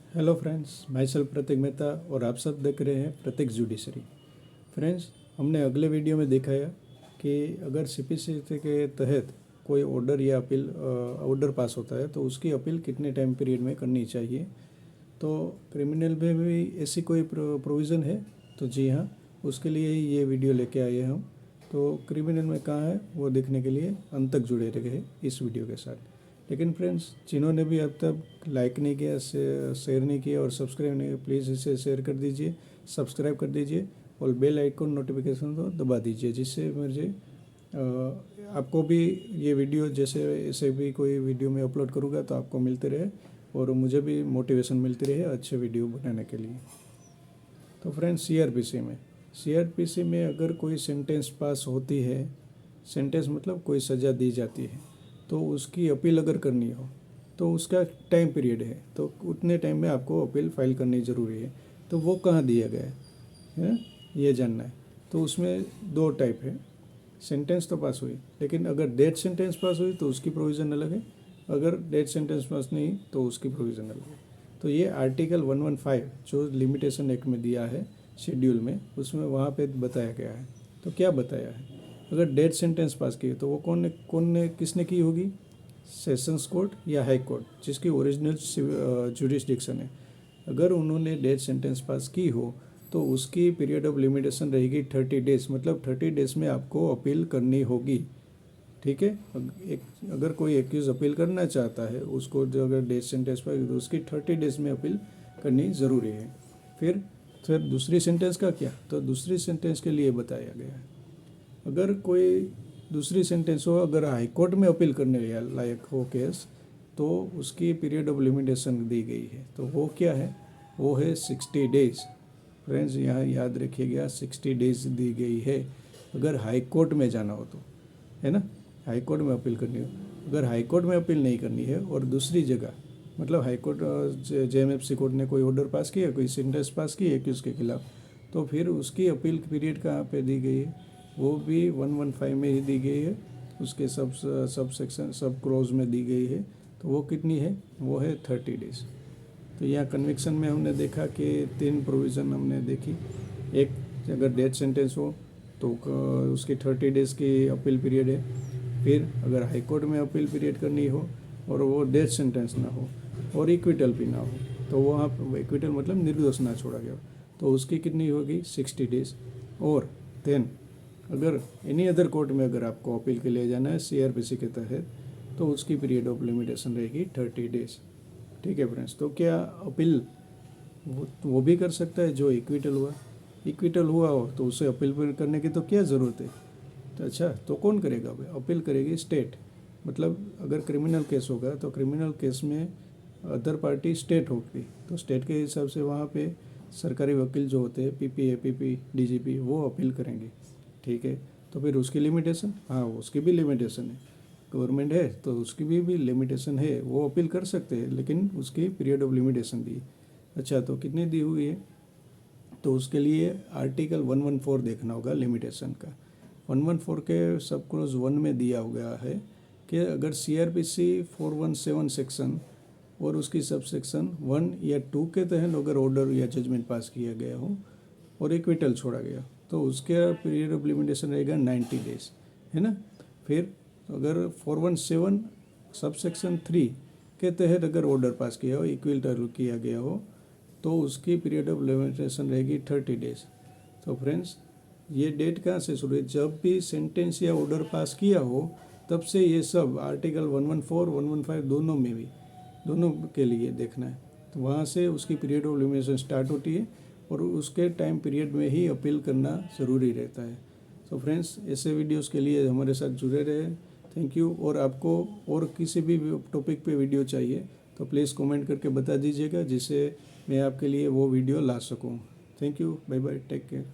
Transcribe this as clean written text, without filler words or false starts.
Hello friends, my self प्रतीक मेहता और आप सब देख रहे हैं प्रतीक जुडिशरी। फ्रेंड्स, हमने अगले वीडियो में दिखाया कि अगर सीपीसी के तहत कोई ऑर्डर या अपील ऑर्डर पास होता है तो उसकी अपील कितने टाइम पीरियड में करनी चाहिए। तो क्रिमिनल में भी ऐसी कोई प्रोविज़न है? तो जी हाँ, उसके लिए ही ये वीडियो लेके आए हम। तो क्रिमिनल में कहाँ है वो देखने के लिए अंत तक जुड़े रहे इस वीडियो के साथ। लेकिन फ्रेंड्स, जिन्होंने भी अब तक लाइक नहीं किया, शेयर नहीं किया और सब्सक्राइब नहीं किया, प्लीज़ इसे शेयर कर दीजिए, सब्सक्राइब कर दीजिए और बेल आइकन नोटिफिकेशन को दबा दीजिए, जिससे मुझे आपको भी ये वीडियो जैसे ऐसे भी कोई वीडियो में अपलोड करूँगा तो आपको मिलते रहे और मुझे भी मोटिवेशन मिलती रहे अच्छे वीडियो बनाने के लिए। तो फ्रेंड्स, सीआरपीसी में अगर कोई सेंटेंस पास होती है, सेंटेंस मतलब कोई सज़ा दी जाती है, तो उसकी अपील अगर करनी हो तो उसका टाइम पीरियड है, तो उतने टाइम में आपको अपील फाइल करनी ज़रूरी है। तो वो कहाँ दिया गया है ये जानना है। तो उसमें दो टाइप है। सेंटेंस तो पास हुई, लेकिन अगर डेथ सेंटेंस पास हुई तो उसकी प्रोविज़न अलग है, अगर डेथ सेंटेंस पास नहीं तो उसकी प्रोविज़न अलग है। तो ये आर्टिकल 115 जो लिमिटेशन एक्ट में दिया है शेड्यूल में, उसमें वहाँ पे बताया गया है। तो क्या बताया है? अगर डेथ सेंटेंस पास की तो वो किसने की होगी? सेशंस कोर्ट या हाई कोर्ट, जिसकी ओरिजिनल जुरिस्डिक्शन है। अगर उन्होंने डेथ सेंटेंस पास की हो तो उसकी पीरियड ऑफ लिमिटेशन रहेगी 30 डेज, मतलब 30 डेज में आपको अपील करनी होगी। ठीक है, अगर कोई एक्यूज अपील करना चाहता है, उसको जो अगर डेथ सेंटेंस पर तो उसकी 30 डेज में अपील करनी ज़रूरी है। फिर दूसरी सेंटेंस का क्या? तो दूसरी सेंटेंस के लिए बताया गया है, अगर कोई दूसरी सेंटेंस हो, अगर हाई कोर्ट में अपील करने लायक हो केस, तो उसकी पीरियड ऑफ लिमिटेशन दी गई है। तो वो क्या है? वो है 60 डेज। फ्रेंड्स, यहाँ याद रखिएगा 60 डेज दी गई है अगर हाई कोर्ट में जाना हो तो, है ना, हाई कोर्ट में अपील करनी हो। अगर हाई कोर्ट में अपील नहीं करनी है और दूसरी जगह, मतलब हाई कोर्ट जेएमएफसी कोर्ट ने कोई ऑर्डर पास किया, कोई सेंटेंस पास की है कि उसके खिलाफ, तो फिर उसकी अपील पीरियड कहाँ पे दी गई है? वो भी 115 में ही दी गई है, उसके सब सेक्शन सब क्लोज में दी गई है। तो वो कितनी है? वो है 30 डेज। तो यहाँ कन्विक्शन में हमने देखा कि 3 प्रोविज़न हमने देखी। एक, अगर डेथ सेंटेंस हो तो उसकी 30 डेज़ की अपील पीरियड है। फिर अगर हाई कोर्ट में अपील पीरियड करनी हो और वो डेथ सेंटेंस ना हो और इक्विटल भी ना हो, तो वहाँ इक्विटल मतलब निर्दोष ना छोड़ा गया, तो उसकी कितनी होगी? 60 डेज। और देन अगर एनी अदर कोर्ट में अगर आपको अपील के लिए जाना है सीआरपीसी के तहत, तो उसकी पीरियड ऑफ लिमिटेशन रहेगी 30 डेज। ठीक है फ्रेंड्स, तो क्या अपील वो भी कर सकता है जो इक्विटल हुआ हो तो उसे अपील करने की तो क्या ज़रूरत है? तो अच्छा, तो कौन करेगा? अपील करेगी स्टेट। मतलब अगर क्रिमिनल केस होगा तो क्रिमिनल केस में अदर पार्टी स्टेट होगी, तो स्टेट के हिसाब से वहाँ पे सरकारी वकील जो होते हैं, पीपी, एपीपी, डीजीपी, वो अपील करेंगे। ठीक है, तो फिर उसकी लिमिटेशन, हाँ उसकी भी लिमिटेशन है। गवर्नमेंट है तो उसकी भी लिमिटेशन है, वो अपील कर सकते हैं, लेकिन उसकी पीरियड ऑफ लिमिटेशन दी। अच्छा, तो कितनी दी हुई है? तो उसके लिए आर्टिकल 114 देखना होगा लिमिटेशन का। 114 के सब क्लोज 1 में दिया गया है कि अगर सीआरपीसी 417 सेक्शन और उसकी सब सेक्शन 1 या 2 के तहत अगर ऑर्डर या जजमेंट पास किया गया हो और इक्विटल छोड़ा गया, तो उसके पीरियड ऑफ लिमिटेशन रहेगा 90 डेज, है ना। फिर अगर 417 सब सेक्शन 3 के तहत अगर ऑर्डर पास किया हो, इक्विटल किया गया हो, तो उसकी पीरियड ऑफ लिमिटेशन रहेगी 30 डेज। तो फ्रेंड्स, ये डेट कहाँ से शुरू है? जब भी सेंटेंस या ऑर्डर पास किया हो तब से ये सब आर्टिकल 114, 115 दोनों के लिए देखना है। तो वहाँ से उसकी पीरियड ऑफ लिमिटेशन स्टार्ट होती है और उसके टाइम पीरियड में ही अपील करना ज़रूरी रहता है। तो फ्रेंड्स, ऐसे वीडियोस के लिए हमारे साथ जुड़े रहे। Thank you. और आपको और किसी भी टॉपिक पे वीडियो चाहिए तो प्लीज़ कमेंट करके बता दीजिएगा, जिससे मैं आपके लिए वो वीडियो ला सकूं। Thank you, bye bye, take care.